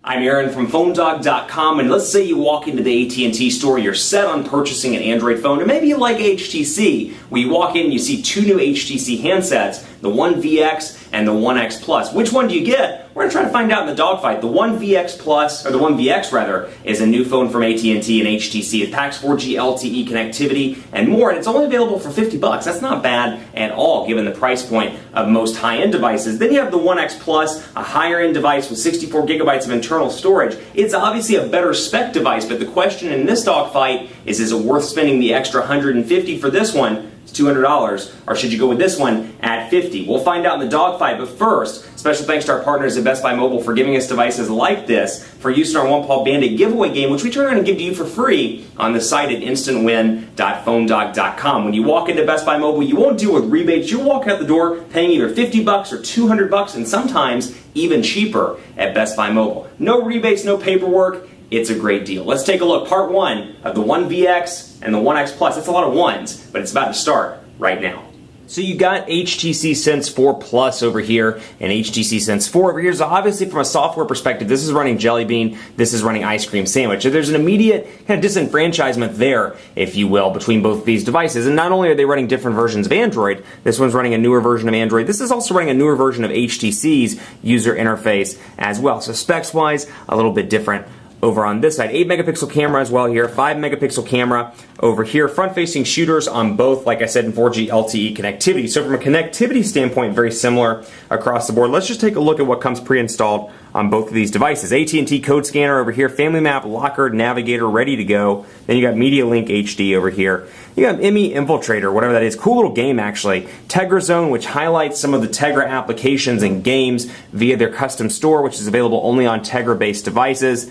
I'm Aaron from PhoneDog.com, and let's say you walk into the AT&T store, you're set on purchasing an Android phone, and maybe you like HTC. Where you walk in, you see two new HTC handsets, the One VX and the One X Plus. Which one do you get? We're going to try to find out in the dogfight. The One VX Plus, or the One VX rather, is a new phone from AT&T and HTC. It packs 4G LTE connectivity and more, and it's only available for $50. That's not bad at all, given the price point of most high-end devices. Then you have the One X Plus, a higher-end device with 64 gigabytes of internal storage. It's obviously a better spec device, but the question in this dogfight is it worth spending the extra $150 for this one? It's $200, or should you go with this one at $50? We'll find out in the dogfight, but first, special thanks to our partners at Best Buy Mobile for giving us devices like this for use in our One Paw Bandit giveaway game, which we turn around and give to you for free on the site at instantwin.phonedog.com. When you walk into Best Buy Mobile, you won't deal with rebates. You'll walk out the door paying either $50 or $200, and sometimes even cheaper at Best Buy Mobile. No rebates, no paperwork. It's a great deal. Let's take a look. Part one of the One VX and the One X Plus. That's a lot of ones, but it's about to start right now. So you got HTC Sense 4 Plus over here and HTC Sense 4 over here. So obviously from a software perspective, this is running Jelly Bean, this is running Ice Cream Sandwich. So there's an immediate kind of disenfranchisement there, if you will, between both of these devices. And not only are they running different versions of Android, this one's running a newer version of Android. This is also running a newer version of HTC's user interface as well. So specs-wise, a little bit different over on this side. 8 megapixel camera as well here, 5 megapixel camera over here. Front-facing shooters on both, like I said, in 4G LTE connectivity. So from a connectivity standpoint, very similar across the board. Let's just take a look at what comes pre-installed on both of these devices. AT&T code scanner over here, Family Map, Locker, Navigator, ready to go. Then you got Media Link HD over here. You got ME Infiltrator, whatever that is. Cool little game, actually. Tegra Zone, which highlights some of the Tegra applications and games via their custom store, which is available only on Tegra-based devices.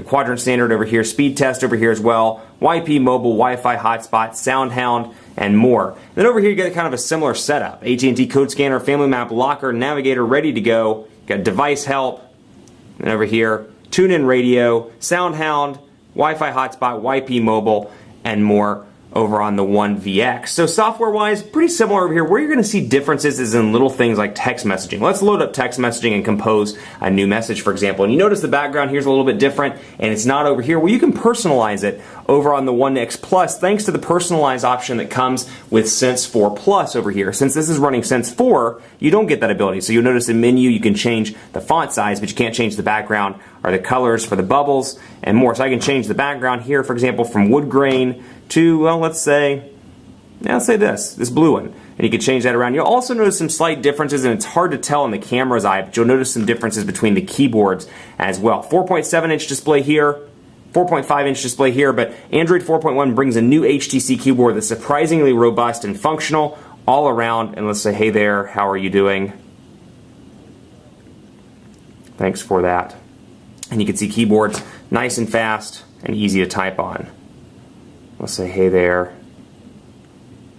Quadrant standard over here, speed test over here as well, YP mobile, Wi-Fi hotspot, SoundHound, and more. Then over here you get kind of a similar setup. AT&T code scanner, Family Map, Locker, Navigator ready to go. Got device help. And over here, tune-in radio, SoundHound, Wi-Fi hotspot, YP mobile, and more over on the One VX. So software-wise, pretty similar over here. Where you're going to see differences is in little things like text messaging. Let's load up text messaging and compose a new message, for example. And you notice the background here's a little bit different, and it's not over here. Well, you can personalize it over on the One X Plus thanks to the personalize option that comes with Sense 4 Plus over here. Since this is running Sense 4, you don't get that ability. So you'll notice in menu you can change the font size, but you can't change the background or the colors for the bubbles and more. So I can change the background here, for example, from wood grain to, well, let's say this blue one. And you can change that around. You'll also notice some slight differences, and it's hard to tell in the camera's eye, but you'll notice some differences between the keyboards as well. 4.7-inch display here, 4.5-inch display here, but Android 4.1 brings a new HTC keyboard that's surprisingly robust and functional all around. And let's say, hey there, how are you doing? Thanks for that. And you can see keyboards nice and fast and easy to type on. Let's say, hey there.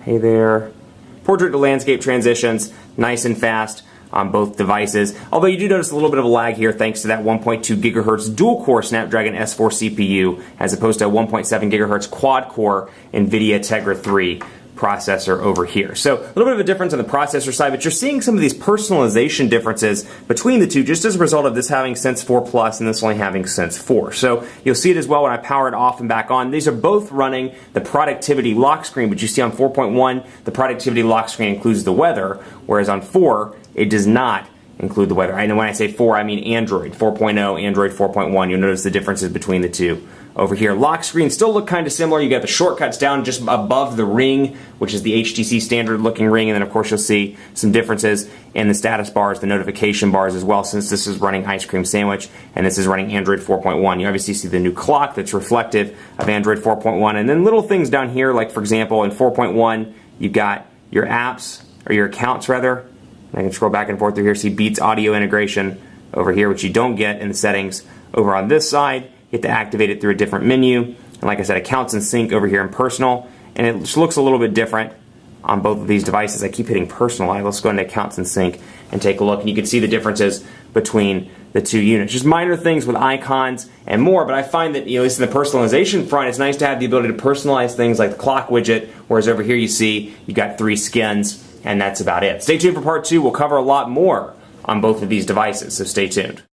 Hey there. Portrait to landscape transitions, nice and fast on both devices. Although you do notice a little bit of a lag here thanks to that 1.2 gigahertz dual-core Snapdragon S4 CPU as opposed to a 1.7 gigahertz quad-core NVIDIA Tegra 3 processor over here. So a little bit of a difference on the processor side, but you're seeing some of these personalization differences between the two just as a result of this having Sense 4 Plus and this only having Sense 4. So you'll see it as well when I power it off and back on. These are both running the productivity lock screen, but you see on 4.1 the productivity lock screen includes the weather, whereas on 4 it does not include the weather. I know when I say 4 I mean Android 4.0, Android 4.1. You'll notice the differences between the two. Over here, lock screen still look kind of similar. You got the shortcuts down just above the ring, which is the HTC standard looking ring, and then of course you'll see some differences in the status bars, the notification bars as well, since this is running Ice Cream Sandwich and this is running Android 4.1. You obviously see the new clock that's reflective of Android 4.1, and then little things down here, like for example in 4.1 you've got your apps, or your accounts rather. I can scroll back and forth through here, see Beats audio integration over here, which you don't get in the settings over on this side. You have to activate it through a different menu. And like I said, accounts and sync over here in personal. And it just looks a little bit different on both of these devices. I keep hitting personal. Let's go into accounts and sync and take a look. And you can see the differences between the two units. Just minor things with icons and more. But I find that, at least in the personalization front, it's nice to have the ability to personalize things like the clock widget. Whereas over here you see you've got 3 skins. And that's about it. Stay tuned for part 2. We'll cover a lot more on both of these devices. So stay tuned.